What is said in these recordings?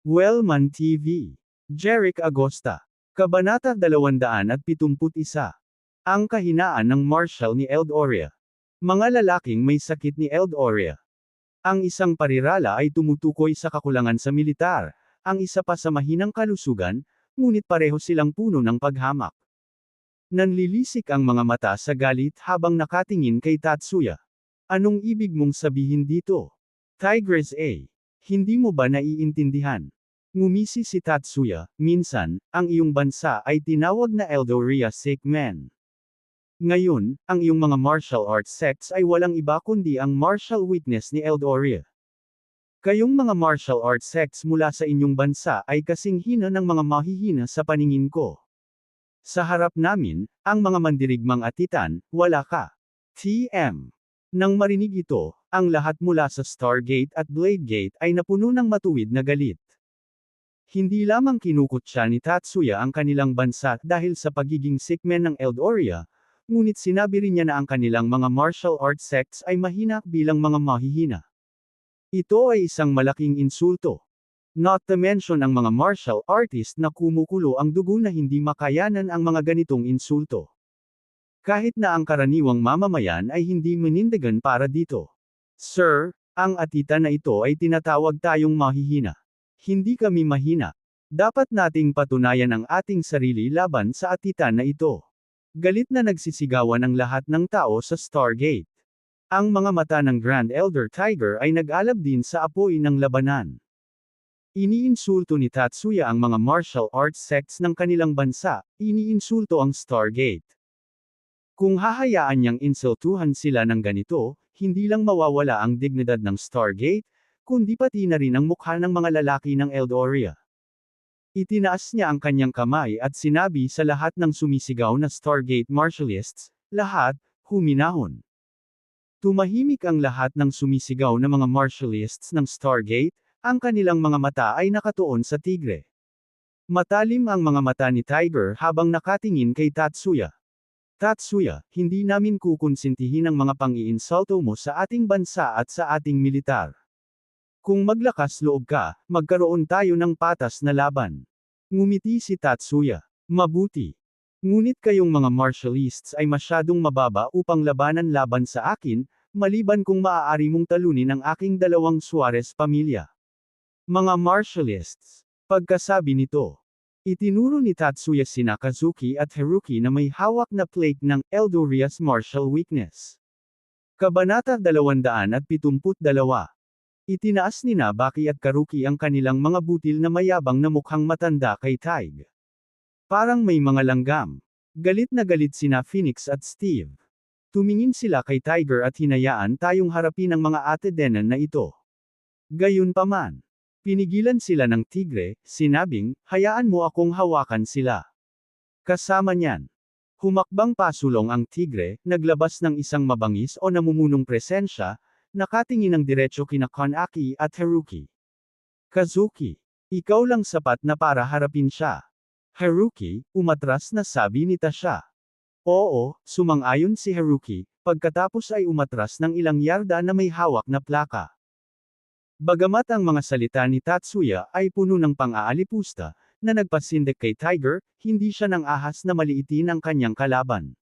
Wellman TV. Jeric Agosta. Kabanata 271. Ang kahinaan ng Marshal ni Eldoria. Mga lalaking may sakit ni Eldoria. Ang isang parirala ay tumutukoy sa kakulangan sa militar, ang isa pa sa mahinang kalusugan, ngunit pareho silang puno ng paghamak. Nanlilisik ang mga mata sa galit habang nakatingin kay Tatsuya. Anong ibig mong sabihin dito? Tigress A. Hindi mo ba naiintindihan? Ngumisi si Tatsuya, minsan, ang iyong bansa ay tinawag na Eldoria Sick Man. Ngayon, ang iyong mga martial arts sects ay walang iba kundi ang martial weakness ni Eldoria. Kayong mga martial arts sects mula sa inyong bansa ay kasing hina ng mga mahihina sa paningin ko. Sa harap namin, ang mga mandirigmang atitan, wala ka. TM. Nang marinig ito, ang lahat mula sa Stargate at Bladegate ay napuno ng matuwid na galit. Hindi lamang kinukutya ni Tatsuya ang kanilang bansa dahil sa pagiging sickman ng Eldoria, ngunit sinabi rin niya na ang kanilang mga martial arts sects ay mahina bilang mga mahihina. Ito ay isang malaking insulto. Not to mention ang mga martial artist na kumukulo ang dugo na hindi makayanan ang mga ganitong insulto. Kahit na ang karaniwang mamamayan ay hindi manindigan para dito. Sir, ang atita na ito ay tinatawag tayong mahihina. Hindi kami mahina. Dapat nating patunayan ang ating sarili laban sa atitan na ito. Galit na nagsisigawan ang lahat ng tao sa Stargate. Ang mga mata ng Grand Elder Tiger ay nag-alab din sa apoy ng labanan. Iniinsulto ni Tatsuya ang mga martial arts sects ng kanilang bansa, iniinsulto ang Stargate. Kung hahayaan niyang insultuhan sila ng ganito, hindi lang mawawala ang dignidad ng Stargate, kundi pati na rin ang mukha ng mga lalaki ng Eldoria. Itinaas niya ang kanyang kamay at sinabi sa lahat ng sumisigaw na Stargate Martialists, lahat, huminahon. Tumahimik ang lahat ng sumisigaw na mga Martialists ng Stargate, ang kanilang mga mata ay nakatuon sa tigre. Matalim ang mga mata ni Tiger habang nakatingin kay Tatsuya. Tatsuya, hindi namin kukonsintihin ang mga pang-iinsulto mo sa ating bansa at sa ating militar. Kung maglakas loob ka, magkaroon tayo ng patas na laban. Ngumiti si Tatsuya. Mabuti. Ngunit kayong mga martialists ay masyadong mababa upang labanan laban sa akin, maliban kung maaari mong talunin ang aking dalawang Suarez pamilya. Mga martialists. Pagkasabi nito, itinuro ni Tatsuya sina Kazuki at Haruki na may hawak na plaque ng Eldoria's Martial Weakness. Kabanata 272. Itinaas ni Nabaki at Karuki ang kanilang mga butil na mayabang na mukhang matanda kay Tig. Parang may mga langgam. Galit na galit sina Phoenix at Steve. Tumingin sila kay Tiger at hinayaan tayong harapin ang mga atedenan na ito. Gayunpaman, pinigilan sila ng tigre, sinabing, hayaan mo akong hawakan sila. Kasama niyan, humakbang pasulong ang tigre, naglabas ng isang mabangis o namumunong presensya, nakatingin ng diretsyo kina Kanaki at Haruki. Kazuki, ikaw lang sapat na para harapin siya. Haruki, umatras na sabi ni Tasha. Oo, sumang-ayon si Haruki, pagkatapos ay umatras ng ilang yarda na may hawak na plaka. Bagamat ang mga salita ni Tatsuya ay puno ng pang-aalipusta, na nagpasindak kay Tiger, hindi siya nang ahas na maliitin ang kanyang kalaban.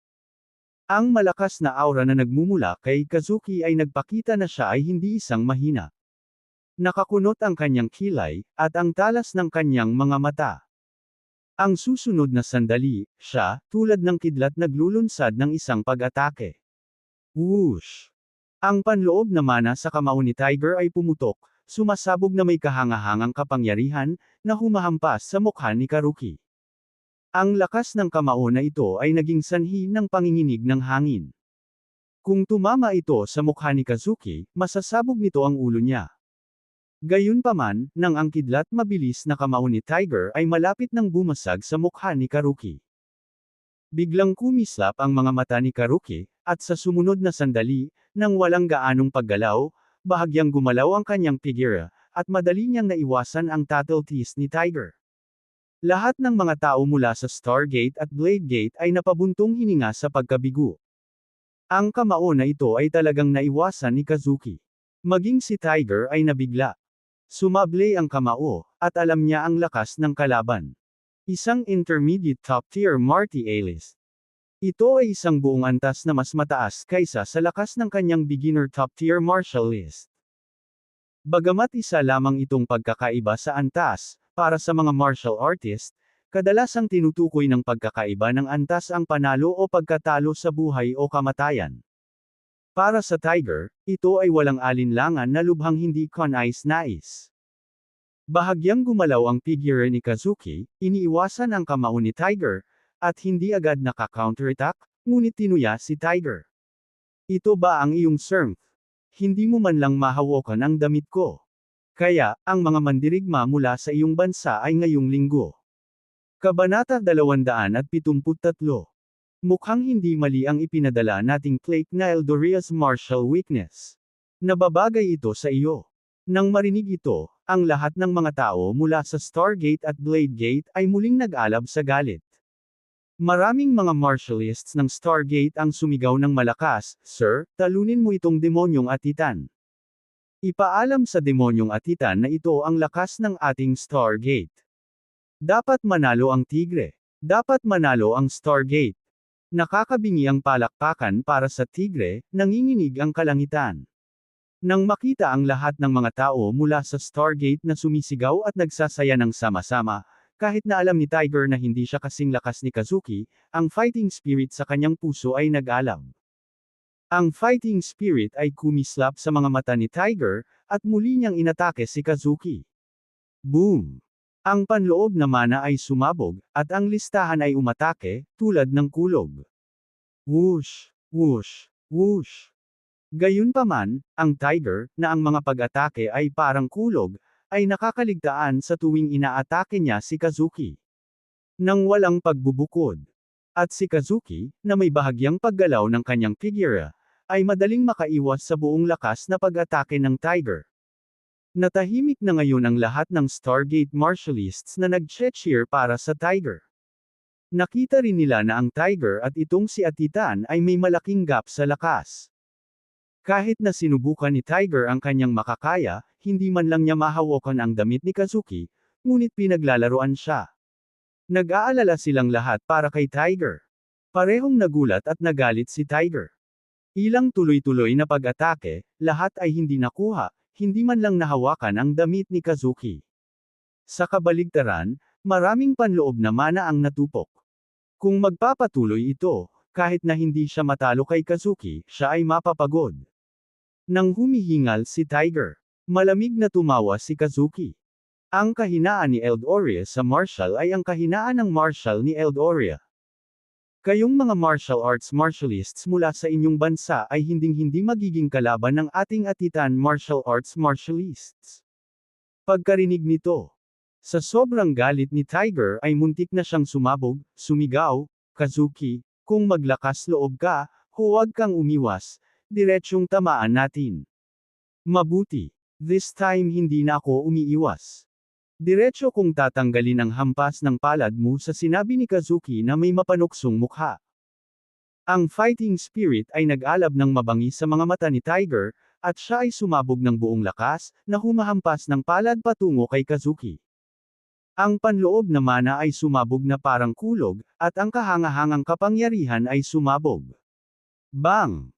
Ang malakas na aura na nagmumula kay Kazuki ay nagpakita na siya ay hindi isang mahina. Nakakunot ang kanyang kilay, at ang talas ng kanyang mga mata. Ang susunod na sandali, siya, tulad ng kidlat naglulunsad ng isang pag-atake. Whoosh! Ang panloob na mana sa kamao ni Tiger ay pumutok, sumasabog na may kahangahangang kapangyarihan, na humahampas sa mukha ni Karuki. Ang lakas ng kamao na ito ay naging sanhi ng panginginig ng hangin. Kung tumama ito sa mukha ni Kazuki, masasabog nito ang ulo niya. Gayunpaman, nang ang kidlat mabilis na kamao ni Tiger ay malapit nang bumasag sa mukha ni Karuki. Biglang kumislap ang mga mata ni Karuki, at sa sumunod na sandali, nang walang gaanong paggalaw, bahagyang gumalaw ang kanyang figura, at madali niyang naiwasan ang tattle teeth ni Tiger. Lahat ng mga tao mula sa Stargate at Bladegate ay napabuntong hininga sa pagkabigo. Ang kamao na ito ay talagang naiwasan ni Kazuki. Maging si Tiger ay nabigla. Sumablay ang kamao, at alam niya ang lakas ng kalaban. Isang intermediate top-tier Marty Ellis. Ito ay isang buong antas na mas mataas kaysa sa lakas ng kanyang beginner top-tier martial list. Bagamat isa lamang itong pagkakaiba sa antas, para sa mga martial artist, kadalasang tinutukoy ng pagkakaiba ng antas ang panalo o pagkatalo sa buhay o kamatayan. Para sa Tiger, ito ay walang alinlangan na lubhang hindi kanais-nais. Bahagyang gumalaw ang figure ni Kazuki, iniiwasan ang kamao ni Tiger, at hindi agad naka-counterattack, ngunit tinuya si Tiger. Ito ba ang iyong strength? Hindi mo man lang mahawakan ang damit ko. Kaya, ang mga mandirigma mula sa iyong bansa ay ngayong linggo. Kabanata 273. Mukhang hindi mali ang ipinadala nating plate na Eldoria's martial weakness. Nababagay ito sa iyo. Nang marinig ito, ang lahat ng mga tao mula sa Stargate at Blade Gate ay muling nag-alab sa galit. Maraming mga martialists ng Stargate ang sumigaw ng malakas, "Sir, talunin mo itong demonyong atitan." Ipaalam sa demonyong atitan na ito ang lakas ng ating Stargate. Dapat manalo ang tigre. Dapat manalo ang Stargate. Nakakabingi ang palakpakan para sa tigre, nanginginig ang kalangitan. Nang makita ang lahat ng mga tao mula sa Stargate na sumisigaw at nagsasaya ng sama-sama, kahit na alam ni Tiger na hindi siya kasing lakas ni Kazuki, ang fighting spirit sa kanyang puso ay nag-alab. Ang fighting spirit ay kumislap sa mga mata ni Tiger, at muli niyang inatake si Kazuki. Boom! Ang panloob na mana ay sumabog, at ang listahan ay umatake, tulad ng kulog. Whoosh! Whoosh! Whoosh! Gayunpaman, ang Tiger, na ang mga pag-atake ay parang kulog, ay nakakaligtaan sa tuwing inaatake niya si Kazuki. Nang walang pagbubukod. At si Kazuki, na may bahagyang paggalaw ng kanyang figura, ay madaling makaiwas sa buong lakas na pag-atake ng Tiger. Natahimik na ngayon ang lahat ng Stargate martialists na nag-cheer para sa Tiger. Nakita rin nila na ang Tiger at itong si Atitan ay may malaking gap sa lakas. Kahit na sinubukan ni Tiger ang kanyang makakaya, hindi man lang niya mahawakan ang damit ni Kazuki, ngunit pinaglalaroan siya. Nag-aalala silang lahat para kay Tiger. Parehong nagulat at nagalit si Tiger. Ilang tuloy-tuloy na pag-atake, lahat ay hindi nakuha, hindi man lang nahawakan ang damit ni Kazuki. Sa kabaligtaran, maraming panloob na mana ang natupok. Kung magpapatuloy ito, kahit na hindi siya matalo kay Kazuki, siya ay mapapagod. Nang humihingal si Tiger, malamig na tumawa si Kazuki. Ang kahinaan ni Eldoria sa martial ay ang kahinaan ng martial ni Eldoria. Kayong mga martial arts martialists mula sa inyong bansa ay hinding-hindi magiging kalaban ng ating Atitan martial arts martialists. Pagkarinig nito, sa sobrang galit ni Tiger ay muntik na siyang sumabog, sumigaw, "Kazuki, kung maglakas loob ka, huwag kang umiwas, diretsyong tamaan natin." Mabuti. This time hindi na ako umiiwas. Diretso kong tatanggalin ang hampas ng palad mo, sa sinabi ni Kazuki na may mapanuksong mukha. Ang fighting spirit ay nag-alab ng mabangi sa mga mata ni Tiger, at siya ay sumabog ng buong lakas, na humahampas ng palad patungo kay Kazuki. Ang panloob na mana ay sumabog na parang kulog, at ang kahangahangang kapangyarihan ay sumabog. Bang!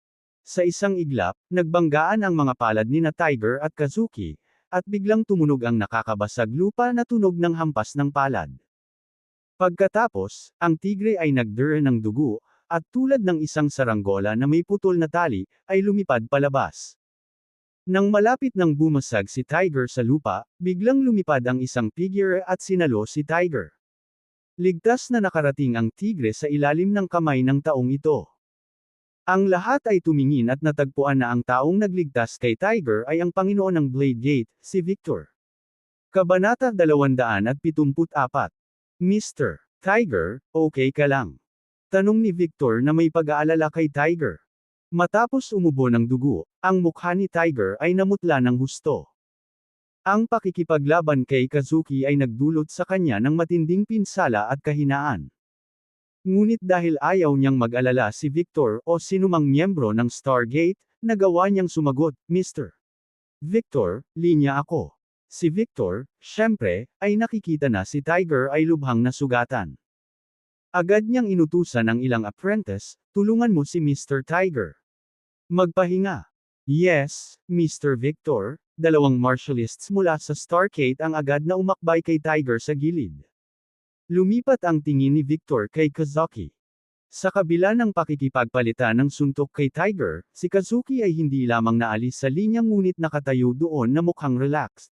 Sa isang iglap, nagbanggaan ang mga palad ni na Tiger at Kazuki, at biglang tumunog ang nakakabasag lupa na tunog ng hampas ng palad. Pagkatapos, ang tigre ay nagdurr ng dugo, at tulad ng isang saranggola na may putol na tali, ay lumipad palabas. Nang malapit nang bumasag si Tiger sa lupa, biglang lumipad ang isang figure at sinalo si Tiger. Ligtas na nakarating ang tigre sa ilalim ng kamay ng taong ito. Ang lahat ay tumingin at natagpuan na ang taong nagligtas kay Tiger ay ang Panginoon ng Blade Gate, si Victor. Kabanata 274. Mr. Tiger, okay ka lang? Tanong ni Victor na may pag-aalala kay Tiger. Matapos umubo ng dugo, ang mukha ni Tiger ay namutla ng husto. Ang pakikipaglaban kay Kazuki ay nagdulot sa kanya ng matinding pinsala at kahinaan. Ngunit dahil ayaw niyang mag-alala si Victor o sinumang miyembro ng Stargate, nagawa niyang sumagot, "Mr. Victor, linya ako. Si Victor, syempre, ay nakikita na si Tiger ay lubhang nasugatan. Agad niyang inutusan ang ilang apprentice, tulungan mo si Mr. Tiger. Magpahinga. Yes, Mr. Victor, dalawang martialists mula sa Stargate ang agad na umakbay kay Tiger sa gilid. Lumipat ang tingin ni Victor kay Kazuki. Sa kabila ng pakikipagpalitan ng suntok kay Tiger, si Kazuki ay hindi lamang naalis sa linya ngunit nakatayo doon na mukhang relaxed.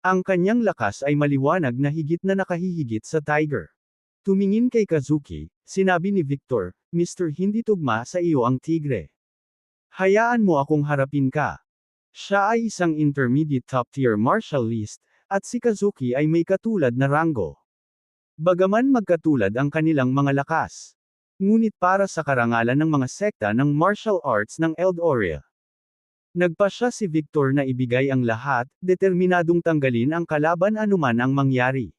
Ang kanyang lakas ay maliwanag na higit na nakahihigit sa Tiger. Tumingin kay Kazuki, sinabi ni Victor, Mr. Hindi tugma sa iyo ang tigre. Hayaan mo akong harapin ka. Siya ay isang intermediate top-tier martialist, at si Kazuki ay may katulad na ranggo. Bagaman magkatulad ang kanilang mga lakas. Ngunit para sa karangalan ng mga sekta ng martial arts ng Eldoria. Nagpasya si Victor na ibigay ang lahat, determinadong tanggalin ang kalaban anuman ang mangyari.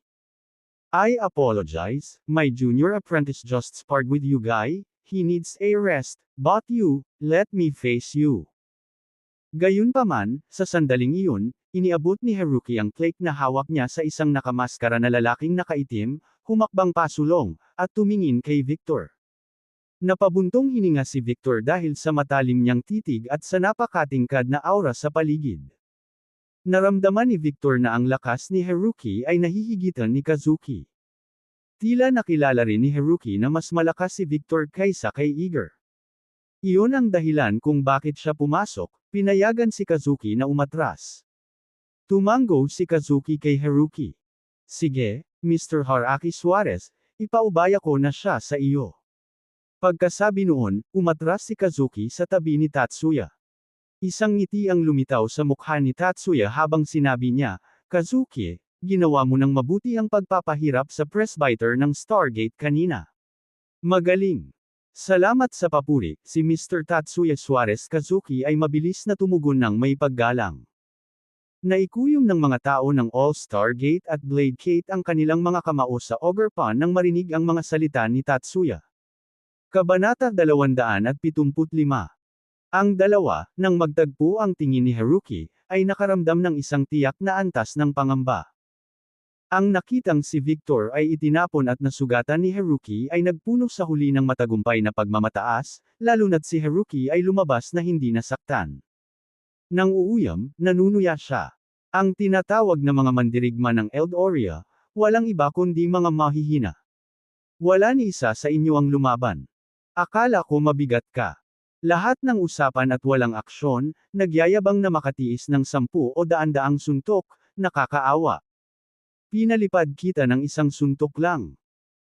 I apologize, my junior apprentice just sparred with you guy, he needs a rest, but you, let me face you. Gayunpaman, sa sandaling iyon, iniabot ni Haruki ang plate na hawak niya sa isang nakamaskara na lalaking nakaitim, humakbang pasulong, at tumingin kay Victor. Napabuntong hininga si Victor dahil sa matalim niyang titig at sa napakatingkad na aura sa paligid. Naramdaman ni Victor na ang lakas ni Haruki ay nahihigitan ni Kazuki. Tila nakilala rin ni Haruki na mas malakas si Victor kaysa kay Iger. Iyon ang dahilan kung bakit siya pumasok, pinayagan si Kazuki na umatras. Tumango si Kazuki kay Haruki. Sige, Mr. Haraki Suarez, ipaubaya ko na siya sa iyo. Pagkasabi noon, umatras si Kazuki sa tabi ni Tatsuya. Isang ngiti ang lumitaw sa mukha ni Tatsuya habang sinabi niya, Kazuki, ginawa mo ng mabuti ang pagpapahirap sa presbyter ng Stargate kanina. Magaling. Salamat sa papuri, si Mr. Tatsuya Suarez Kazuki ay mabilis na tumugon ng may paggalang. Naikuyom ng mga tao ng All-Star Gate at Blade Gate ang kanilang mga kamao sa Ogre Pond nang marinig ang mga salita ni Tatsuya. Kabanata 275. Ang dalawa, nang magtagpo ang tingin ni Haruki, ay nakaramdam ng isang tiyak na antas ng pangamba. Ang nakitang si Victor ay itinapon at nasugatan ni Haruki ay nagpuno sa huli ng matagumpay na pagmamataas, lalo na't si Haruki ay lumabas na hindi nasaktan. Nang uuyam, nanunuya siya. Ang tinatawag na mga mandirigma ng Eldoria, walang iba kundi mga mahihina. Wala ni isa sa inyo ang lumaban. Akala ko mabigat ka. Lahat ng usapan at walang aksyon, nagyayabang na makatiis ng 10 o daan-daang suntok, nakakaawa. Pinalipad kita ng isang suntok lang.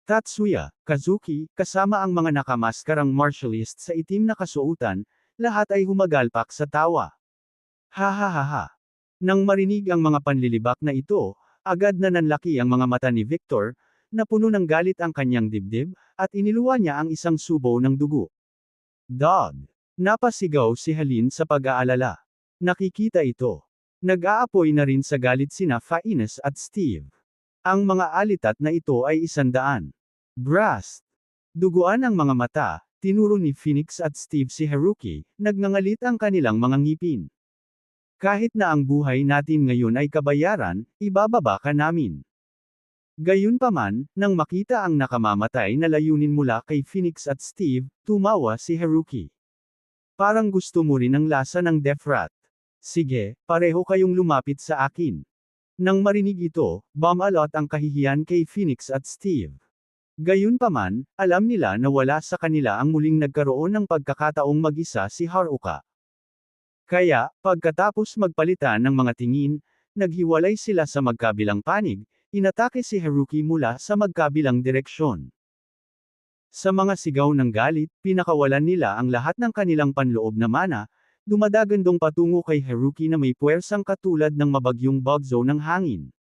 Tatsuya, Kazuki, kasama ang mga nakamaskarang martialist sa itim na kasuotan, lahat ay humagalpak sa tawa. Ha. Nang marinig ang mga panlilibak na ito, agad na nanlaki ang mga mata ni Victor, na puno ng galit ang kanyang dibdib, at iniluwa niya ang isang subo ng dugo. Dog! Napasigaw si Halin sa pag-aalala. Nakikita ito. Nag-aapoy na rin sa galit sina Faines at Steve. Ang mga alitat na ito ay 100. Brast! Duguan ang mga mata, tinuro ni Phoenix at Steve si Haruki, nagngangalit ang kanilang mga ngipin. Kahit na ang buhay natin ngayon ay kabayaran, ibababa ka namin. Gayunpaman, nang makita ang nakamamatay na layunin mula kay Phoenix at Steve, tumawa si Haruki. Parang gusto mo rin ang lasa ng Death Rat. Sige, pareho kayong lumapit sa akin. Nang marinig ito, bumalot ang kahihiyan kay Phoenix at Steve. Gayunpaman, alam nila na wala sa kanila ang muling nagkaroon ng pagkakataong mag-isa si Haruka. Kaya, pagkatapos magpalitan ng mga tingin, naghiwalay sila sa magkabilang panig, inatake si Haruki mula sa magkabilang direksyon. Sa mga sigaw ng galit, pinakawalan nila ang lahat ng kanilang panloob na mana, dumadagandong patungo kay Haruki na may puwersang katulad ng mabagyong bugzo ng hangin.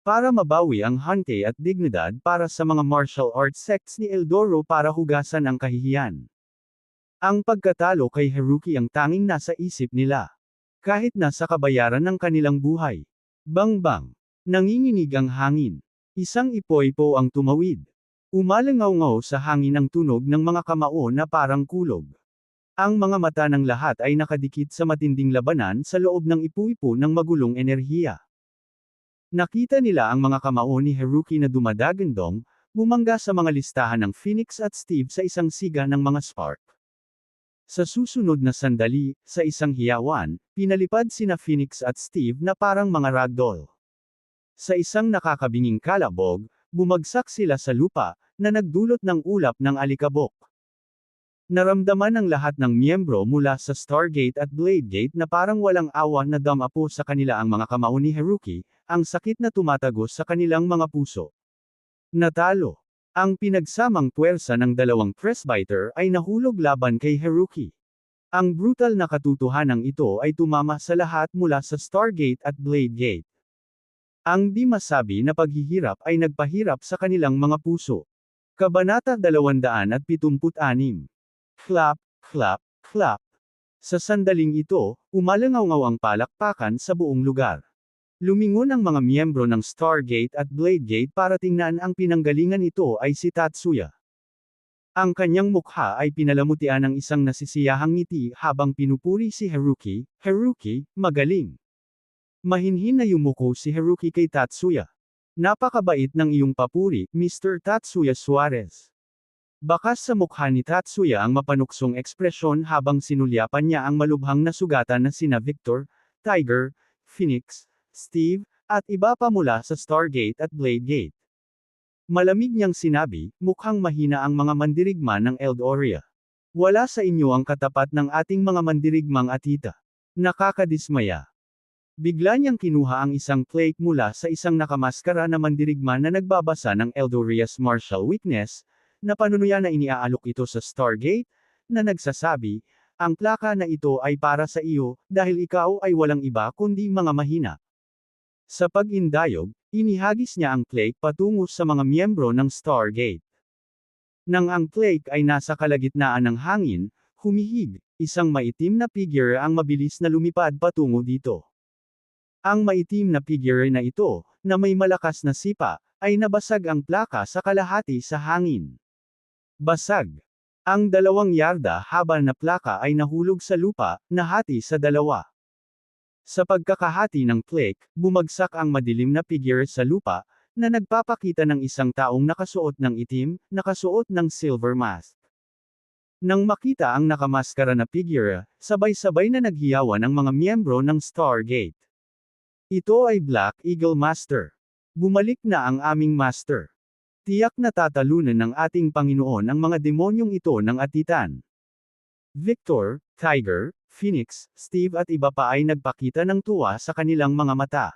Para mabawi ang hante at dignidad para sa mga martial arts sects ni Eldoro para hugasan ang kahihiyan. Ang pagkatalo kay Haruki ang tanging nasa isip nila. Kahit na sa kabayaran ng kanilang buhay. Bang-bang! Nanginginig ang hangin. Isang ipoy-po ang tumawid. Umalangaw-ngaw sa hangin ang tunog ng mga kamao na parang kulog. Ang mga mata ng lahat ay nakadikit sa matinding labanan sa loob ng ipu-ipu ng magulong enerhiya. Nakita nila ang mga kamao ni Haruki na dumadagandong, bumangga sa mga listahan ng Phoenix at Steve sa isang siga ng mga spark. Sa susunod na sandali, sa isang hiyawan, pinalipad sina Phoenix at Steve na parang mga ragdoll. Sa isang nakakabinging kalabog, bumagsak sila sa lupa, na nagdulot ng ulap ng alikabok. Naramdaman ng lahat ng miyembro mula sa Stargate at Bladegate na parang walang awa na damapo sa kanila ang mga kamao ni Haruki, ang sakit na tumatagos sa kanilang mga puso. Natalo. Ang pinagsamang puwersa ng dalawang presbyter ay nahulog laban kay Haruki. Ang brutal na katotohanan ito ay tumama sa lahat mula sa Stargate at Bladegate. Ang di masabi na paghihirap ay nagpahirap sa kanilang mga puso. Kabanata 276. Clap, clap, clap. Sa sandaling ito, umalangaw-ngaw ang palakpakan sa buong lugar. Lumingon ang mga miyembro ng Stargate at Bladegate para tingnan ang pinanggalingan ito ay si Tatsuya. Ang kanyang mukha ay pinalamutian ng isang nasisiyahang ngiti habang pinupuri si Haruki. Haruki, magaling. Mahinhin na yumuko si Haruki kay Tatsuya. Napakabait ng iyong papuri, Mr. Tatsuya Suarez. Bakas sa mukha ni Tatsuya ang mapanuksong ekspresyon habang sinulyapan niya ang malubhang na sugatan na sina Victor, Tiger, Phoenix, Steve, at iba pa mula sa Stargate at Bladegate. Malamig niyang sinabi, mukhang mahina ang mga mandirigma ng Eldoria. Wala sa inyo ang katapat ng ating mga mandirigmang atita. Nakakadismaya. Bigla niyang kinuha ang isang plate mula sa isang nakamaskara na mandirigma na nagbabasa ng Eldoria's martial weakness, na panunuya na iniaalok ito sa Stargate, na nagsasabi, ang plaka na ito ay para sa iyo, dahil ikaw ay walang iba kundi mga mahina. Sa pag-indayog, inihagis niya ang plaque patungo sa mga miyembro ng Stargate. Nang ang plaque ay nasa kalagitnaan ng hangin, humihig, isang maitim na figure ang mabilis na lumipad patungo dito. Ang maitim na figure na ito, na may malakas na sipa, ay nabasag ang plaka sa kalahati sa hangin. Basag. Ang 2 yarda haba na plaka ay nahulog sa lupa, nahati sa 2. Sa pagkakahati ng plaque, bumagsak ang madilim na figure sa lupa, na nagpapakita ng isang taong nakasuot ng itim, nakasuot ng silver mask. Nang makita ang nakamaskara na figure, sabay-sabay na naghiyawan ang mga miyembro ng Stargate. Ito ay Black Eagle Master. Bumalik na ang aming Master. Tiyak na tatalunan ng ating Panginoon ang mga demonyong ito ng atitan. Victor, Tiger, Phoenix, Steve at iba pa ay nagpakita ng tuwa sa kanilang mga mata.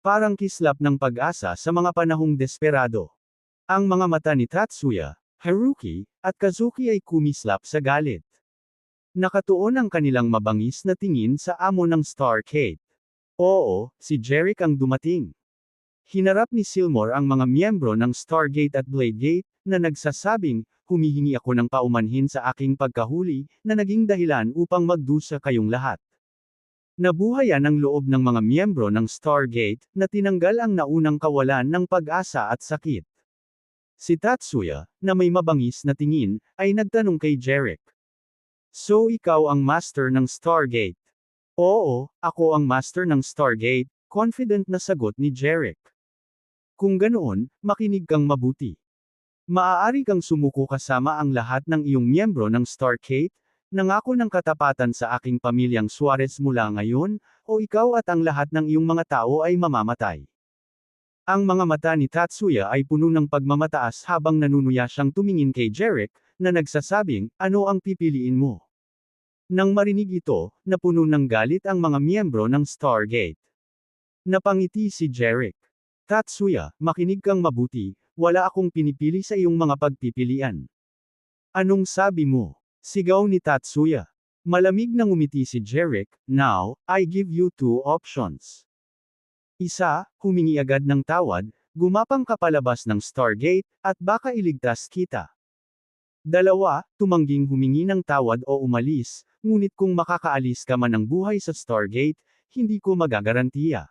Parang kislap ng pag-asa sa mga panahong desperado. Ang mga mata ni Tatsuya, Haruki, at Kazuki ay kumislap sa galit. Nakatuon ang kanilang mabangis na tingin sa amo ng Stargate. Oo, si Jeric ang dumating. Hinarap ni Silmore ang mga miyembro ng Stargate at Bladegate, na nagsasabing, humihingi ako ng paumanhin sa aking pagkahuli, na naging dahilan upang magdusa kayong lahat. Nabuhayan ang loob ng mga miyembro ng Stargate, na tinanggal ang naunang kawalan ng pag-asa at sakit. Si Tatsuya, na may mabangis na tingin, ay nagtanong kay Jeric. So ikaw ang master ng Stargate? Oo, ako ang master ng Stargate, confident na sagot ni Jeric. Kung ganoon, makinig kang mabuti. Maaari kang sumuko kasama ang lahat ng iyong miyembro ng Stargate, nangako ng katapatan sa aking pamilyang Suarez mula ngayon, o ikaw at ang lahat ng iyong mga tao ay mamamatay. Ang mga mata ni Tatsuya ay puno ng pagmamataas habang nanunuya siyang tumingin kay Jeric, na nagsasabing, ano ang pipiliin mo? Nang marinig ito, napuno ng galit ang mga miyembro ng Stargate. Napangiti si Jeric. Tatsuya, makinig kang mabuti, wala akong pinipili sa iyong mga pagpipilian. Anong sabi mo? Sigaw ni Tatsuya. Malamig na ngumiti si Jeric, now, I give you 2 options. Isa, humingi agad ng tawad, gumapang ka palabas ng Stargate, at baka iligtas kita. 2, tumangging humingi ng tawad o umalis, ngunit kung makakaalis ka man ng buhay sa Stargate, hindi ko magagarantiya.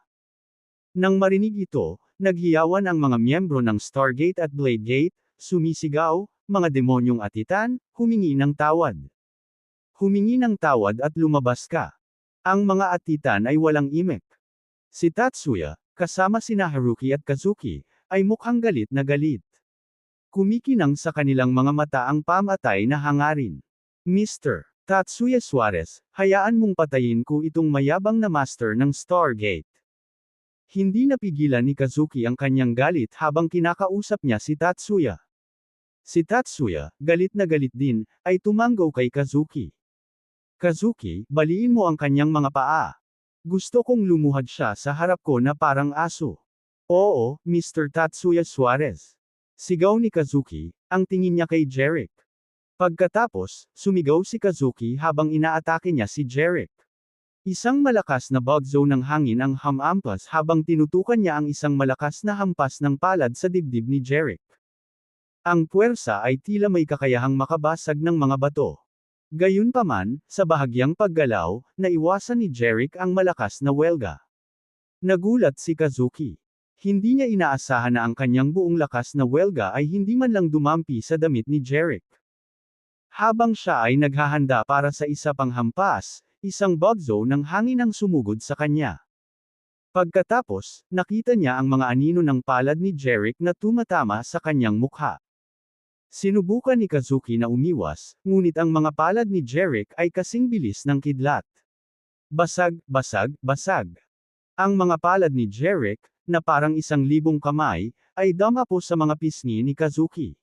Nang marinig ito, naghiyawan ang mga miyembro ng Stargate at Bladegate, sumisigaw, mga demonyong atitan, humingi ng tawad. humingi ng tawad at lumabas ka. Ang mga atitan ay walang imik. Si Tatsuya, kasama sina Haruki at Kazuki, ay mukhang galit na galit. Kumikinang sa kanilang mga mata ang pamatay na hangarin. Mr. Tatsuya Suarez, hayaan mong patayin ko itong mayabang na master ng Stargate. Hindi napigilan ni Kazuki ang kanyang galit habang kinakausap niya si Tatsuya. Si Tatsuya, galit na galit din, ay tumanggaw kay Kazuki. Kazuki, baliin mo ang kanyang mga paa. Gusto kong lumuhad siya sa harap ko na parang aso. Oo, Mr. Tatsuya Suarez. Sigaw ni Kazuki, ang tingin niya kay Jeric. Pagkatapos, sumigaw si Kazuki habang inaatake niya si Jeric. Isang malakas na bagzo ng hangin ang hamampas habang tinutukan niya ang isang malakas na hampas ng palad sa dibdib ni Jeric. Ang puwersa ay tila may kakayahang makabasag ng mga bato. Gayunpaman, sa bahagyang paggalaw, naiwasan ni Jeric ang malakas na welga. Nagulat si Kazuki. Hindi niya inaasahan na ang kanyang buong lakas na welga ay hindi man lang dumampi sa damit ni Jeric. Habang siya ay naghahanda para sa isa pang hampas, isang bagzo ng hangin ang sumugod sa kanya. Pagkatapos, nakita niya ang mga anino ng palad ni Jeric na tumatama sa kanyang mukha. Sinubukan ni Kazuki na umiwas, ngunit ang mga palad ni Jeric ay kasing bilis ng kidlat. Basag, basag, basag. Ang mga palad ni Jeric, na parang 1,000 kamay, ay damapo sa mga pisngi ni Kazuki.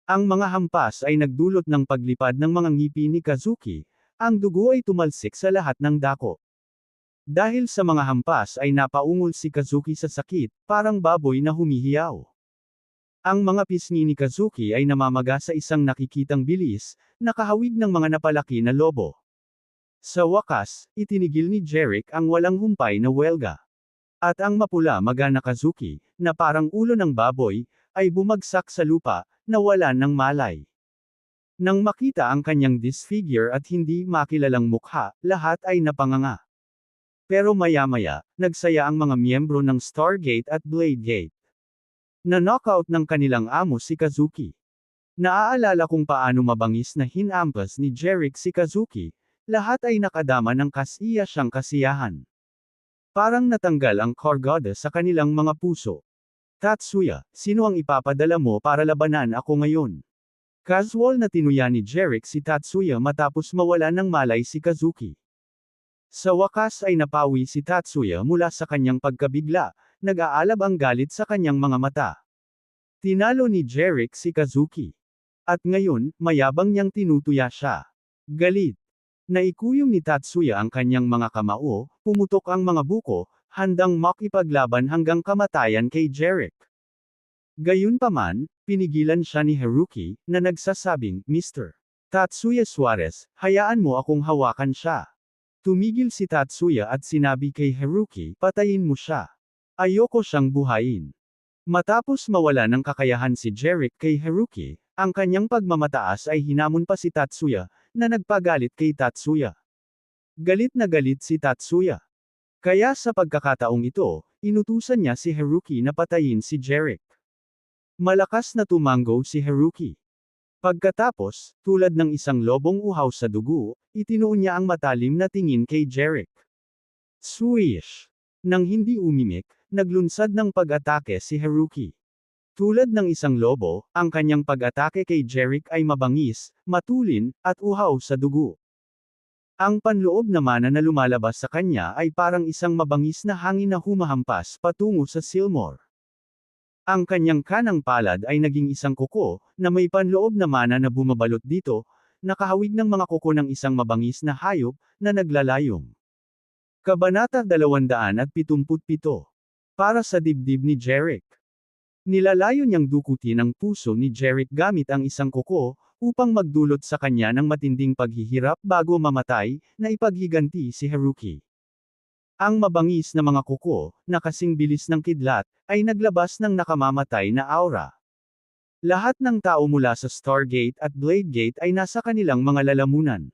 Ang mga hampas ay nagdulot ng paglipad ng mga ngipin ni Kazuki, ang dugo ay tumalsik sa lahat ng dako. Dahil sa mga hampas ay napaungol si Kazuki sa sakit, parang baboy na humihiyaw. Ang mga pisngi ni Kazuki ay namamaga sa isang nakikitang bilis, nakahawig ng mga napalaki na lobo. Sa wakas, itinigil ni Jeric ang walang humpay na welga. At ang mapula-maga na Kazuki, na parang ulo ng baboy, ay bumagsak sa lupa, nawalan ng malay. Nang makita ang kanyang disfigure at hindi makilalang mukha, lahat ay napanganga. Pero maya-maya, nagsaya ang mga miyembro ng Stargate at Bladegate. Na-knockout ng kanilang amo si Kazuki. Naaalala kung paano mabangis na hinampas ni Jeric si Kazuki, lahat ay nakadama ng kasiya siyang kasiyahan. Parang natanggal ang kargada sa kanilang mga puso. Tatsuya, sino ang ipapadala mo para labanan ako ngayon? Casual na tinuya ni Jeric si Tatsuya matapos mawala ng malay si Kazuki. Sa wakas ay napawi si Tatsuya mula sa kanyang pagkabigla, nag-aalab ang galit sa kanyang mga mata. Tinalo ni Jeric si Kazuki. At ngayon, mayabang niyang tinutuya siya. Galit. Naikuyom ni Tatsuya ang kanyang mga kamao, pumutok ang mga buko, handang makipaglaban hanggang kamatayan kay Jeric. Gayunpaman, pinigilan siya ni Haruki, na nagsasabing, Mr. Tatsuya Suarez, hayaan mo akong hawakan siya. Tumigil si Tatsuya at sinabi kay Haruki, patayin mo siya. Ayoko siyang buhayin. Matapos mawala ng kakayahan si Jeric kay Haruki, ang kanyang pagmamataas ay hinamon pa si Tatsuya, na nagpagalit kay Tatsuya. Galit na galit si Tatsuya. Kaya sa pagkakataong ito, inutusan niya si Haruki na patayin si Jeric. Malakas na tumanggo si Haruki. Pagkatapos, tulad ng isang lobong uhaw sa dugo, itinuon niya ang matalim na tingin kay Jeric. Swish! Nang hindi umimik, naglunsad ng pag-atake si Haruki. Tulad ng isang lobo, ang kanyang pag-atake kay Jeric ay mabangis, matulin, at uhaw sa dugo. Ang panloob na mana na lumalabas sa kanya ay parang isang mabangis na hangin na humahampas patungo sa Silmore. Ang kanyang kanang palad ay naging isang kuko, na may panloob na mana na bumabalot dito, nakahawig ng mga kuko ng isang mabangis na hayop, na naglalayong. Kabanata 277. Para sa dibdib ni Jeric. Nilalayo niyang dukutin ang puso ni Jeric gamit ang isang kuko, upang magdulot sa kanya ng matinding paghihirap bago mamatay, na ipaghiganti si Haruki. Ang mabangis na mga kuko, na kasing bilis ng kidlat, ay naglabas ng nakamamatay na aura. Lahat ng tao mula sa Stargate at Bladegate ay nasa kanilang mga lalamunan.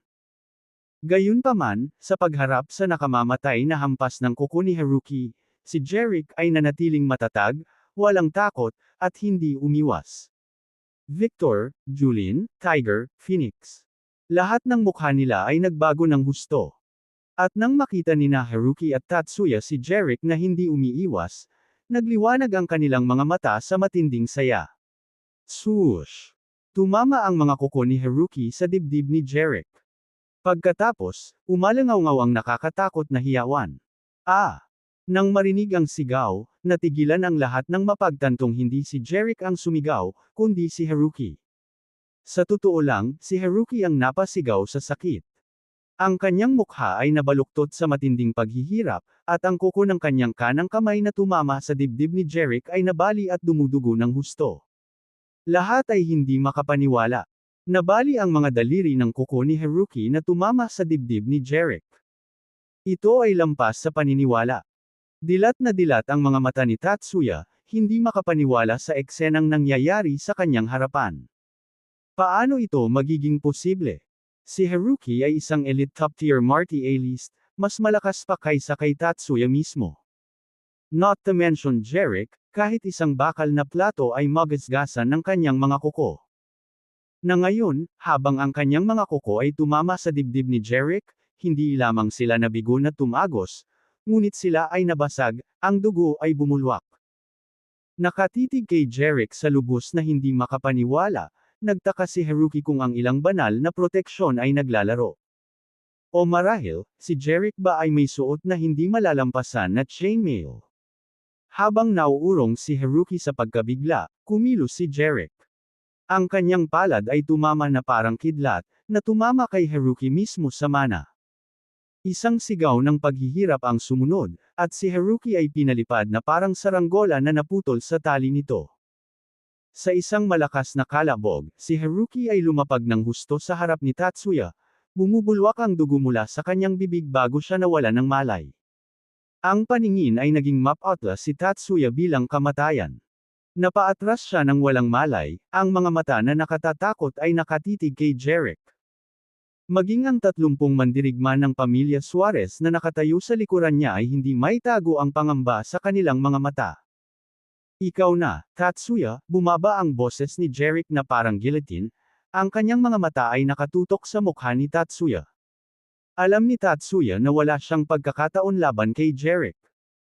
Gayunpaman, sa pagharap sa nakamamatay na hampas ng kuko ni Haruki, si Jeric ay nanatiling matatag, walang takot, at hindi umiwas. Victor, Julin, Tiger, Phoenix. Lahat ng mukha nila ay nagbago ng husto. At nang makita ni Haruki at Tatsuya si Jeric na hindi umiiwas, nagliwanag ang kanilang mga mata sa matinding saya. Swoosh! Tumama ang mga kuko ni Haruki sa dibdib ni Jeric. Pagkatapos, umalangaw-ngaw ang nakakatakot na hiyawan. Nang marinig ang sigaw, natigilan ang lahat ng mapagtantong hindi si Jeric ang sumigaw, kundi si Haruki. Sa totoo lang, si Haruki ang napasigaw sa sakit. Ang kanyang mukha ay nabaluktot sa matinding paghihirap, at ang kuko ng kanyang kanang kamay na tumama sa dibdib ni Jeric ay nabali at dumudugo ng husto. Lahat ay hindi makapaniwala. Nabali ang mga daliri ng kuko ni Haruki na tumama sa dibdib ni Jeric. Ito ay lampas sa paniniwala. Dilat na dilat ang mga mata ni Tatsuya, hindi makapaniwala sa eksenang nangyayari sa kanyang harapan. Paano ito magiging posible? Si Haruki ay isang elite top-tier martial artist, mas malakas pa kaysa kay Tatsuya mismo. Not to mention Jeric, kahit isang bakal na plato ay magasgasan ng kanyang mga kuko. Na ngayon, habang ang kanyang mga kuko ay tumama sa dibdib ni Jeric, hindi lamang sila nabigo na tumagos, ngunit sila ay nabasag, ang dugo ay bumulwak. Nakatitig kay Jeric sa lubos na hindi makapaniwala, nagtaka si Haruki kung ang ilang banal na proteksyon ay naglalaro. O marahil, si Jeric ba ay may suot na hindi malalampasan na chainmail? Habang nauurong si Haruki sa pagkabigla, kumilos si Jeric. Ang kanyang palad ay tumama na parang kidlat, na tumama kay Haruki mismo sa mana. Isang sigaw ng paghihirap ang sumunod, at si Haruki ay pinalipad na parang saranggola na naputol sa tali nito. Sa isang malakas na kalabog, si Haruki ay lumapag ng husto sa harap ni Tatsuya, bumubulwak ang dugo mula sa kanyang bibig bago siya nawala ng malay. Ang paningin ay naging mapotla si Tatsuya bilang kamatayan. Napaatras siya ng walang malay, ang mga mata na nakatatakot ay nakatitig kay Jeric. Maging ang 30 mandirigma ng pamilya Suarez na nakatayo sa likuran niya ay hindi maitago ang pangamba sa kanilang mga mata. Ikaw na, Tatsuya, bumaba ang boses ni Jeric na parang guillotine, ang kanyang mga mata ay nakatutok sa mukha ni Tatsuya. Alam ni Tatsuya na wala siyang pagkakataon laban kay Jeric.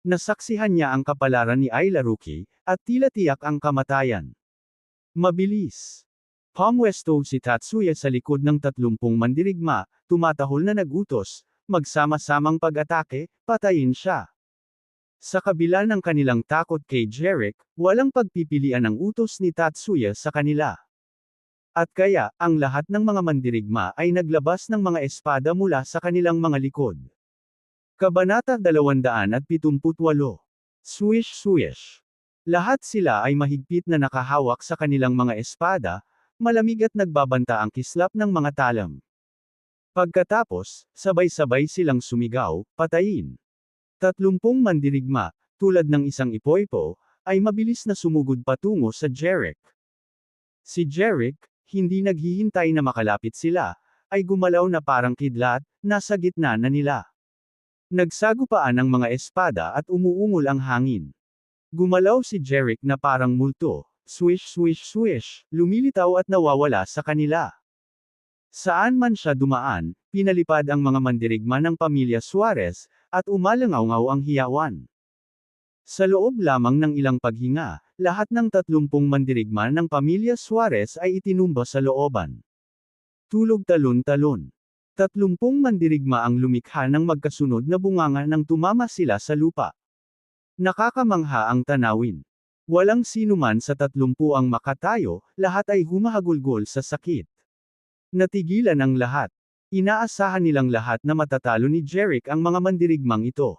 Nasaksihan niya ang kapalaran ni Ailaruki, at tila tiyak ang kamatayan. Mabilis. Pumwesto si Tatsuya sa likod ng 30 mandirigma, tumatahol na nagutos, magsama-samang pag-atake, patayin siya. Sa kabila ng kanilang takot kay Jeric, walang pagpipilian ang utos ni Tatsuya sa kanila. At kaya, ang lahat ng mga mandirigma ay naglabas ng mga espada mula sa kanilang mga likod. Kabanata 278. Swish swish. Lahat sila ay mahigpit na nakahawak sa kanilang mga espada, malamig at nagbabanta ang kislap ng mga talam. Pagkatapos, sabay-sabay silang sumigaw, patayin. 30 mandirigma, tulad ng isang ipoypo, ay mabilis na sumugod patungo sa Jeric. Si Jeric, hindi naghihintay na makalapit sila, ay gumalaw na parang kidlat, nasa gitna na nila. Nagsagupaan ang mga espada at umuungol ang hangin. Gumalaw si Jeric na parang multo, swish swish swish, lumilitaw at nawawala sa kanila. Saan man siya dumaan, pinalipad ang mga mandirigma ng pamilya Suarez, at umalangaw-ngaw ang hiyawan. Sa loob lamang ng ilang paghinga, lahat ng 30 mandirigma ng pamilya Suarez ay itinumba sa looban. Tulog talon-talon. 30 mandirigma ang lumikha ng magkasunod na bunganga nang tumama sila sa lupa. Nakakamangha ang tanawin. Walang sinuman sa 30 ang makatayo, lahat ay humahagulgol sa sakit. Natigilan ang lahat. Inaasahan nilang lahat na matatalo ni Jeric ang mga mandirigmang ito.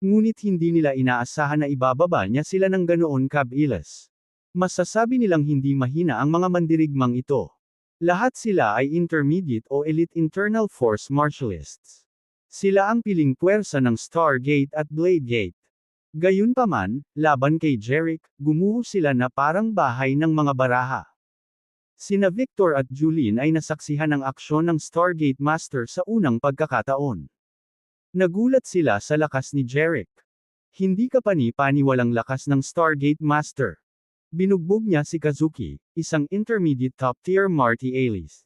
Ngunit hindi nila inaasahan na ibababa niya sila ng ganoon kabilis. Masasabi nilang hindi mahina ang mga mandirigmang ito. Lahat sila ay intermediate o elite internal force martialists. Sila ang piling puwersa ng Stargate at Bladegate. Gayunpaman, laban kay Jeric, gumuho sila na parang bahay ng mga baraha. Sina Victor at Julene ay nasaksihan ng aksyon ng Stargate Master sa unang pagkakataon. Nagulat sila sa lakas ni Jeric. Hindi kapani-pani walang lakas ng Stargate Master. Binugbog niya si Kazuki, isang intermediate top-tier martial artist.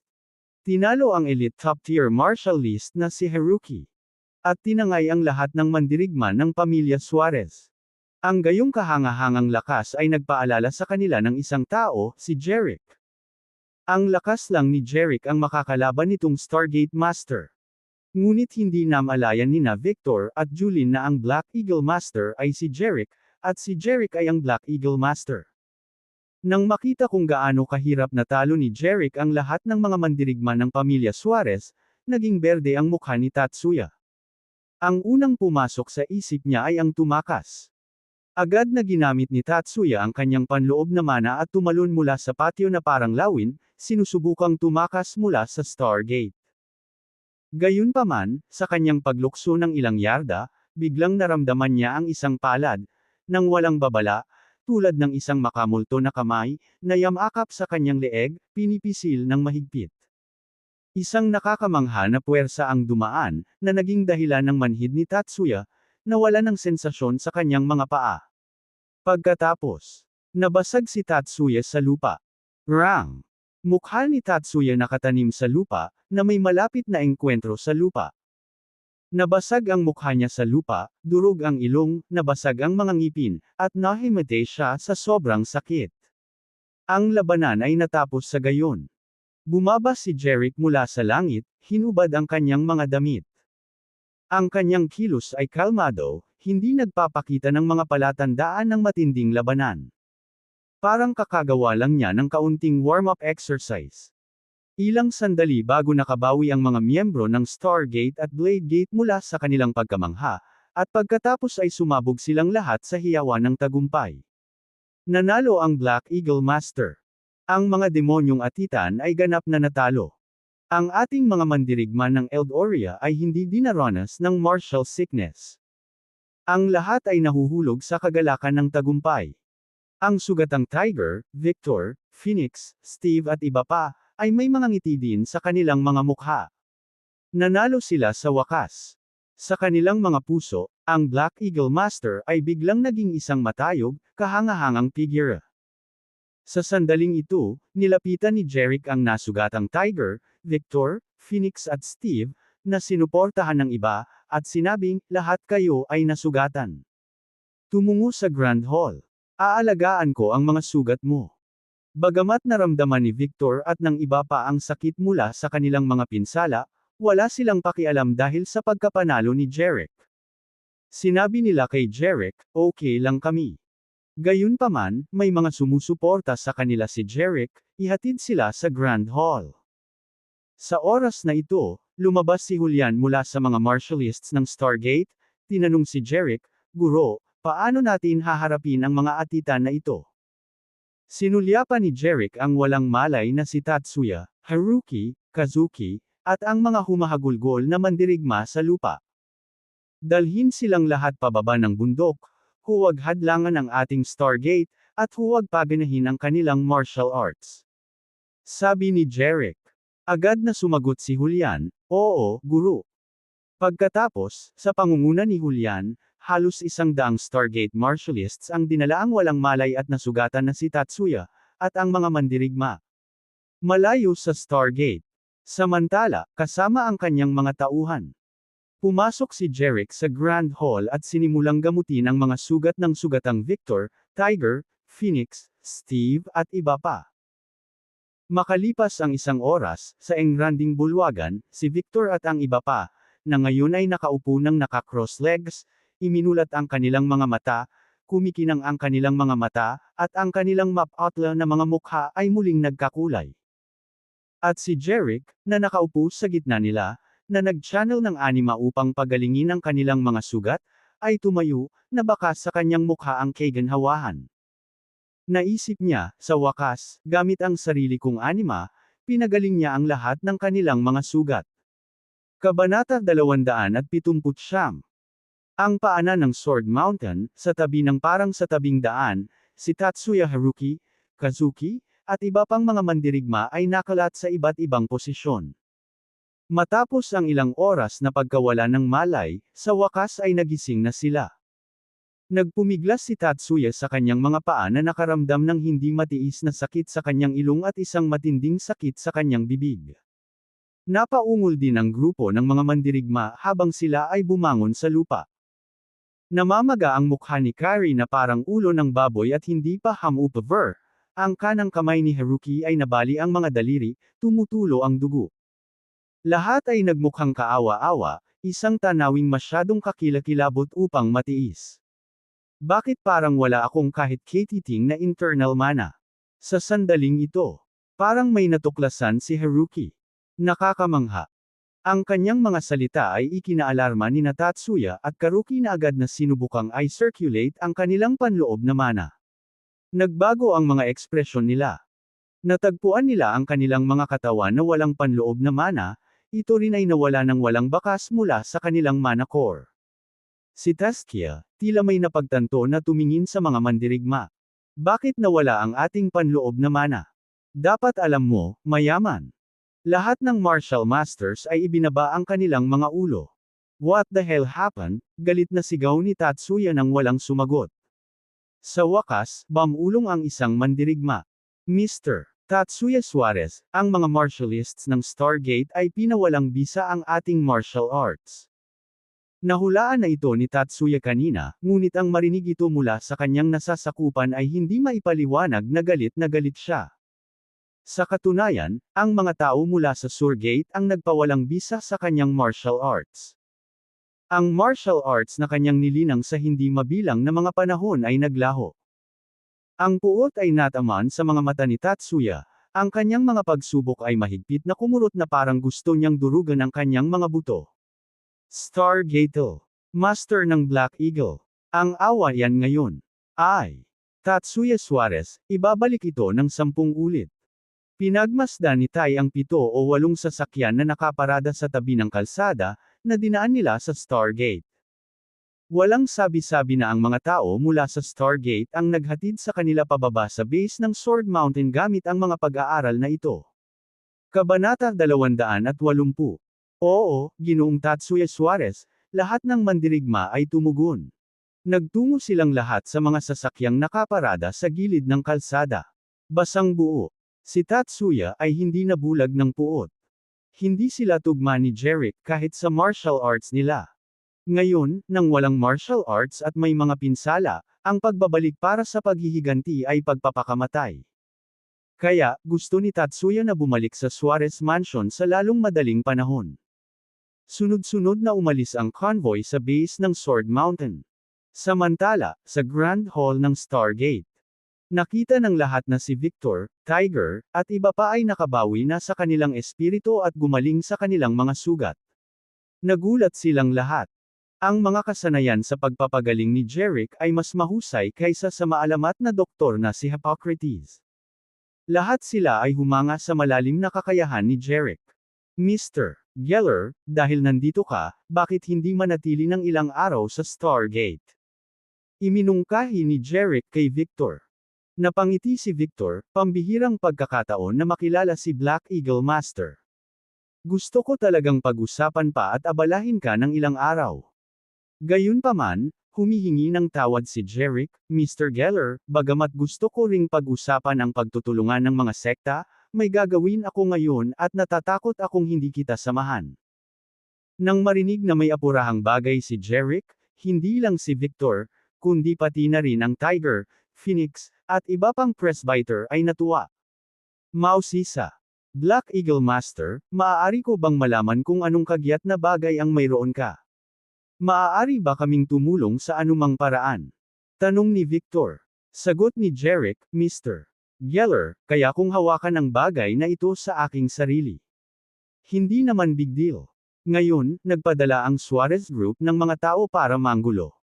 Tinalo ang elite top-tier martial list na si Haruki. At tinangay ang lahat ng mandirigma ng pamilya Suarez. Ang gayong kahangahangang lakas ay nagpaalala sa kanila ng isang tao, si Jeric. Ang lakas lang ni Jeric ang makakalaban nitong Stargate Master. Ngunit hindi namalayan nina Victor at Julin na ang Black Eagle Master ay si Jeric, at si Jeric ay ang Black Eagle Master. Nang makita kung gaano kahirap natalo ni Jeric ang lahat ng mga mandirigma ng pamilya Suarez, naging berde ang mukha ni Tatsuya. Ang unang pumasok sa isip niya ay ang tumakas. Agad na ginamit ni Tatsuya ang kanyang panloob na mana at tumalon mula sa patio na parang lawin, sinusubukang tumakas mula sa Stargate. Gayunpaman, sa kanyang paglukso ng ilang yarda, biglang naramdaman niya ang isang palad, nang walang babala, tulad ng isang makamulto na kamay, na yamakap sa kanyang leeg, pinipisil ng mahigpit. Isang nakakamangha na puwersa ang dumaan, na naging dahilan ng manhid ni Tatsuya, na wala ng sensasyon sa kanyang mga paa. Pagkatapos, nabasag si Tatsuya sa lupa. Rang! Mukha ni Tatsuya nakatanim sa lupa, na may malapit na engkwentro sa lupa. Nabasag ang mukha niya sa lupa, durog ang ilong, nabasag ang mga ngipin, at nahimatay siya sa sobrang sakit. Ang labanan ay natapos sa gayon. Bumaba si Jeric mula sa langit, hinubad ang kanyang mga damit. Ang kanyang kilos ay kalmado, hindi nagpapakita ng mga palatandaan ng matinding labanan. Parang kakagawa lang niya ng kaunting warm-up exercise. Ilang sandali bago nakabawi ang mga miyembro ng Stargate at Blade Gate mula sa kanilang pagkamangha, at pagkatapos ay sumabog silang lahat sa hiyawan ng tagumpay. Nanalo ang Black Eagle Master. Ang mga demonyong atitan ay ganap na natalo. Ang ating mga mandirigma ng Eldoria ay hindi dinaranas ng martial sickness. Ang lahat ay nahuhulog sa kagalakan ng tagumpay. Ang sugatang Tiger, Victor, Phoenix, Steve at iba pa, ay may mga ngiti din sa kanilang mga mukha. Nanalo sila sa wakas. Sa kanilang mga puso, ang Black Eagle Master ay biglang naging isang matayog, kahangahangang figure. Sa sandaling ito, nilapitan ni Jeric ang nasugatang Tiger, Victor, Phoenix at Steve, na sinuportahan ng iba, at sinabing, lahat kayo ay nasugatan. Tumungo sa Grand Hall. Aalagaan ko ang mga sugat mo. Bagamat naramdaman ni Victor at ng iba pa ang sakit mula sa kanilang mga pinsala, wala silang pakialam dahil sa pagkapanalo ni Jeric. Sinabi nila kay Jeric, okay lang kami. Gayunpaman, may mga sumusuporta sa kanila si Jeric, ihatid sila sa Grand Hall. Sa oras na ito, lumabas si Julian mula sa mga martialists ng Stargate, tinanong si Jeric, Guro, paano natin haharapin ang mga atitan na ito? Sinulyapan ni Jeric ang walang malay na si Tatsuya, Haruki, Kazuki, at ang mga humahagulgol na mandirigma sa lupa. Dalhin silang lahat pababa ng bundok, huwag hadlangan ang ating Stargate, at huwag paganahin ang kanilang martial arts. Sabi ni Jeric. Agad na sumagot si Julian, oo, guro. Pagkatapos, sa pangunguna ni Julian, halos 100 Stargate martialists ang dinalaang walang malay at nasugatan na si Tatsuya, at ang mga mandirigma. Malayo sa Stargate. Samantala, kasama ang kanyang mga tauhan. Pumasok si Jeric sa Grand Hall at sinimulang gamutin ang mga sugat ng sugatang Victor, Tiger, Phoenix, Steve at iba pa. Makalipas ang 1 oras, sa engranding bulwagan, si Victor at ang iba pa, na ngayon ay nakaupo ng naka-cross legs, iminulat ang kanilang mga mata, kumikinang ang kanilang mga mata, at ang kanilang mapatla na mga mukha ay muling nagkakulay. At si Jeric, na nakaupo sa gitna nila, na nag-channel ng anima upang pagalingin ang kanilang mga sugat, ay tumayo, na baka sa kanyang mukha ang kaganhawahan. Naisip niya, sa wakas, gamit ang sarili kong anima, pinagaling niya ang lahat ng kanilang mga sugat. Kabanata 279. Ang paanan ng Sword Mountain, sa tabi ng parang sa tabing daan, si Tatsuya Haruki, Kazuki, at iba pang mga mandirigma ay nakalat sa iba't ibang posisyon. Matapos ang ilang oras na pagkawala ng malay, sa wakas ay nagising na sila. Nagpumiglas si Tatsuya sa kanyang mga paa na nakaramdam ng hindi matiis na sakit sa kanyang ilong at isang matinding sakit sa kanyang bibig. Napaungol din ang grupo ng mga mandirigma habang sila ay bumangon sa lupa. Namamaga ang mukha ni Kairi na parang ulo ng baboy at hindi pa hamupaver. Ang kanang kamay ni Haruki ay nabali ang mga daliri, tumutulo ang dugo. Lahat ay nagmukhang kaawa-awa, isang tanawing masyadong kakilakilabot upang matiis. Bakit parang wala akong kahit katiting na internal mana? Sa sandaling ito, parang may natuklasan si Haruki. Nakakamangha. Ang kanyang mga salita ay ikinaalarma ni Tatsuya at Karuki na agad na sinubukang i-circulate ang kanilang panloob na mana. Nagbago ang mga ekspresyon nila. Natagpuan nila ang kanilang mga katawan na walang panloob na mana, ito rin ay nawala ng walang bakas mula sa kanilang mana core. Si Taskia, tila may napagtanto na tumingin sa mga mandirigma. Bakit nawala ang ating panloob na mana? Dapat alam mo, mayaman. Lahat ng martial masters ay ibinaba ang kanilang mga ulo. What the hell happened? Galit na sigaw ni Tatsuya nang walang sumagot. Sa wakas, bamulong ang isang mandirigma. Mr. Tatsuya Suarez, ang mga martialists ng Stargate ay pinawalang bisa ang ating martial arts. Nahulaan na ito ni Tatsuya kanina, ngunit ang marinig ito mula sa kanyang nasasakupan ay hindi maipaliwanag na galit siya. Sa katunayan, ang mga tao mula sa Stargate ang nagpawalang bisa sa kanyang martial arts. Ang martial arts na kanyang nilinang sa hindi mabilang na mga panahon ay naglaho. Ang puot ay nataman sa mga mata ni Tatsuya, ang kanyang mga pagsubok ay mahigpit na kumurot na parang gusto niyang durugan ang kanyang mga buto. Stargate, Master ng Black Eagle. Ang awa yan ngayon. Ay. Tatsuya Suarez, ibabalik ito ng 10 ulit. Pinagmasdan ni Tai ang 7 o 8 sasakyan na nakaparada sa tabi ng kalsada, na dinaan nila sa Stargate. Walang sabi-sabi na ang mga tao mula sa Stargate ang naghatid sa kanila pababa sa base ng Sword Mountain gamit ang mga pag-aaral na ito. Kabanata 280. Oo, Ginoong Tatsuya Suarez, lahat ng mandirigma ay tumugon. Nagtungo silang lahat sa mga sasakyang nakaparada sa gilid ng kalsada. Basang buo. Si Tatsuya ay hindi nabulag ng puot. Hindi sila tugma ni Jerick kahit sa martial arts nila. Ngayon, nang walang martial arts at may mga pinsala, ang pagbabalik para sa paghihiganti ay pagpapakamatay. Kaya, gusto ni Tatsuya na bumalik sa Suarez Mansion sa lalong madaling panahon. Sunod-sunod na umalis ang convoy sa base ng Sword Mountain. Samantala, sa Grand Hall ng Stargate, nakita ng lahat na si Victor, Tiger, at iba pa ay nakabawi na sa kanilang espiritu at gumaling sa kanilang mga sugat. Nagulat silang lahat. Ang mga kasanayan sa pagpapagaling ni Jerick ay mas mahusay kaysa sa maalamat na doktor na si Hippocrates. Lahat sila ay humanga sa malalim na kakayahan ni Jerick. Mr. Geller, dahil nandito ka, bakit hindi manatili ng ilang araw sa Stargate? Iminungkahi ni Jerick kay Victor. Napangiti si Victor, pambihirang pagkakataon na makilala si Black Eagle Master. Gusto ko talagang pag-usapan pa at abalahin ka ng ilang araw. Gayunpaman, humihingi ng tawad si Jerick, Mr. Geller, bagamat gusto ko ring pag-usapan ang pagtutulungan ng mga sekta, may gagawin ako ngayon at natatakot akong hindi kita samahan. Nang marinig na may apurahang bagay si Jerick, hindi lang si Victor, kundi pati na rin ang Tiger, Phoenix, at iba pang presbyter ay natuwa. Mausisa. Black Eagle Master, maaari ko bang malaman kung anong kagyat na bagay ang mayroon ka? Maaari ba kaming tumulong sa anumang paraan? Tanong ni Victor. Sagot ni Jerick, Mr. Geller, kaya kung hawakan ang bagay na ito sa aking sarili. Hindi naman big deal. Ngayon, nagpadala ang Suarez Group ng mga tao para manggulo.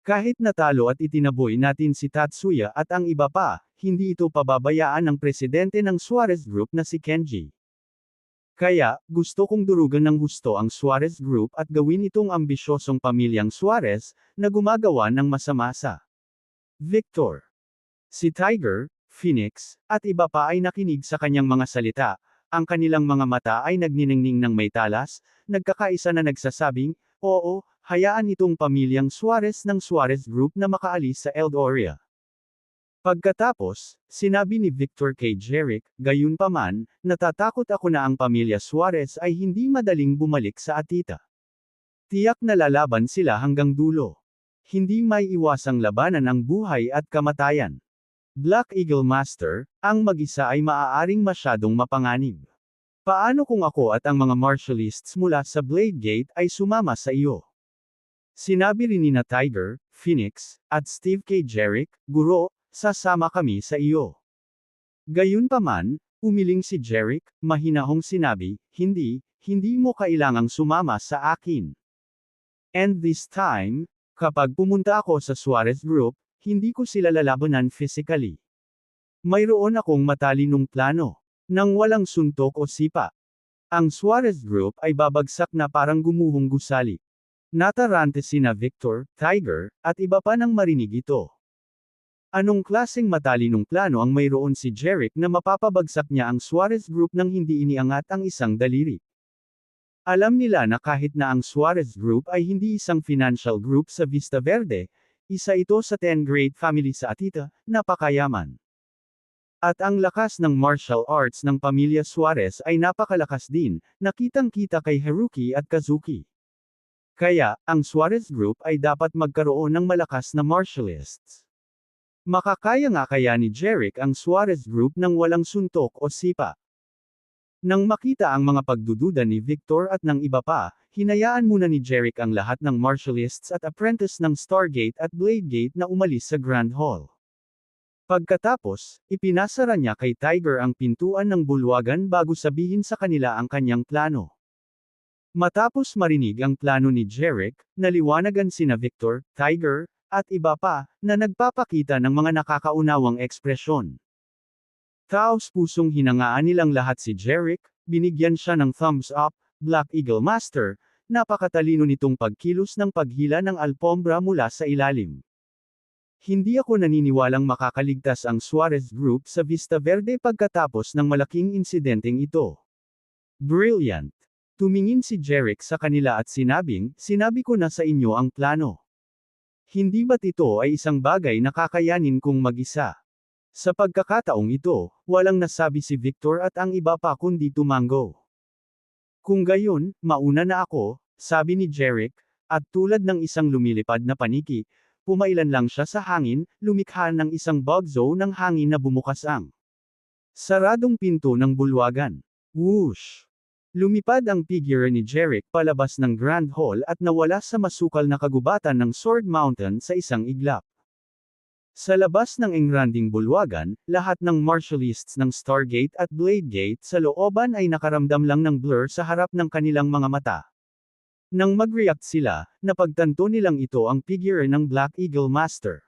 Kahit natalo at itinaboy natin si Tatsuya at ang iba pa, hindi ito pababayaan ng presidente ng Suarez Group na si Kenji. Kaya, gusto kong durugan ng husto ang Suarez Group at gawin itong ambisyosong pamilyang Suarez, na gumagawa ng masama sa Victor. Si Tiger, Phoenix, at iba pa ay nakinig sa kanyang mga salita, ang kanilang mga mata ay nagniningning ng may talas, nagkakaisa na nagsasabing, oo, hayaan itong pamilyang Suarez ng Suarez Group na makaalis sa Eldoria. Pagkatapos, sinabi ni Victor kay Jerick, "Gayunpaman, natatakot ako na ang pamilya Suarez ay hindi madaling bumalik sa Atita. Tiyak na lalaban sila hanggang dulo. Hindi may iwasang labanan ang buhay at kamatayan. Black Eagle Master, ang mag-isa ay maaaring masyadong mapanganib. Paano kung ako at ang mga martialists mula sa Blade Gate ay sumama sa iyo?" Sinabi rin nina Tiger, Phoenix, at Steve kay Jerick, "Guro, sasama kami sa iyo." Gayunpaman, umiling si Jerick, mahinahong sinabi, hindi mo kailangang sumama sa akin. And this time, kapag pumunta ako sa Suarez Group, hindi ko sila lalabanan physically. Mayroon akong matalinong plano. Nang walang suntok o sipa. Ang Suarez Group ay babagsak na parang gumuhong gusali. Natarante sina Victor, Tiger, at iba pa nang marinig ito. Anong klaseng matalinong plano ang mayroon si Jerick na mapapabagsak niya ang Suarez Group nang hindi iniangat ang isang daliri? Alam nila na kahit na ang Suarez Group ay hindi isang financial group sa Vista Verde, isa ito sa 10 great family sa Atita, napakayaman. At ang lakas ng martial arts ng pamilya Suarez ay napakalakas din, nakitang-kita kay Haruki at Kazuki. Kaya, ang Suarez Group ay dapat magkaroon ng malakas na martialists. Makakaya nga kaya ni Jerick ang Suarez Group nang walang suntok o sipa. Nang makita ang mga pagdududa ni Victor at ng iba pa, hinayaan muna ni Jerick ang lahat ng martialists at apprentice ng Stargate at Blade Gate na umalis sa Grand Hall. Pagkatapos, ipinasara niya kay Tiger ang pintuan ng bulwagan bago sabihin sa kanila ang kanyang plano. Matapos marinig ang plano ni Jerick, naliwanagan sina Victor, Tiger, at iba pa, na nagpapakita ng mga nakakaunawang ekspresyon. Taos-pusong hinangaan nilang lahat si Jerick, binigyan siya ng thumbs up, Black Eagle Master, napakatalino nitong pagkilos ng paghila ng alpombra mula sa ilalim. Hindi ako naniniwalang makakaligtas ang Suarez Group sa Vista Verde pagkatapos ng malaking insidenteng ito. Brilliant! Tumingin si Jerick sa kanila at sinabi ko na sa inyo ang plano. Hindi ba't ito ay isang bagay na kakayanin kong mag-isa? Sa pagkakataong ito, walang nasabi si Victor at ang iba pa kundi tumango. Kung gayon, mauna na ako, sabi ni Jerick, at tulad ng isang lumilipad na paniki, pumailan lang siya sa hangin, lumikha ng isang bugzo ng hangin na bumukas ang saradong pinto ng bulwagan. Whoosh! Lumipad ang figure ni Jerick palabas ng Grand Hall at nawala sa masukal na kagubatan ng Sword Mountain sa isang iglap. Sa labas ng engranding bulwagan, lahat ng martialists ng Stargate at Blade Gate sa looban ay nakaramdam lang ng blur sa harap ng kanilang mga mata. Nang mag-react sila, napagtanto nilang ito ang figure ng Black Eagle Master.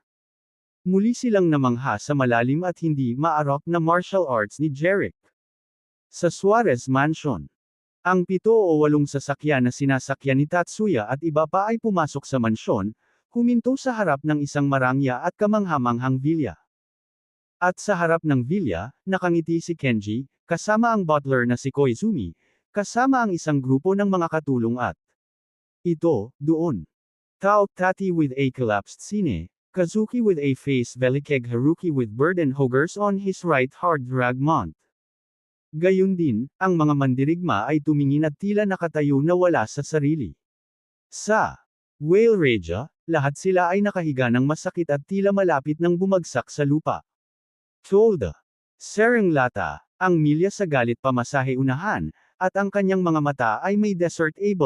Muli silang namangha sa malalim at hindi maarok na martial arts ni Jerick. Sa Suarez Mansion. Ang 7 o 8 sasakyan na sinasakyan ni Tatsuya at iba pa ay pumasok sa mansyon, huminto sa harap ng isang marangya at kamanghamanghang vilya. At sa harap ng vilya, nakangiti si Kenji, kasama ang butler na si Koizumi, kasama ang isang grupo ng mga katulong at ito, doon. Tao Tati with a collapsed sine, Kazuki with a face velikeg Haruki with burden hoggers on his right hard drag mount. Gayun din, ang mga mandirigma ay tumingin at tila nakatayo na wala sa sarili. Sa Whale Regia, lahat sila ay nakahiga ng masakit at tila malapit nang bumagsak sa lupa. Tolda. Sereng Lata, ang milya sa galit pamasahe unahan, at ang kanyang mga mata ay may desert able.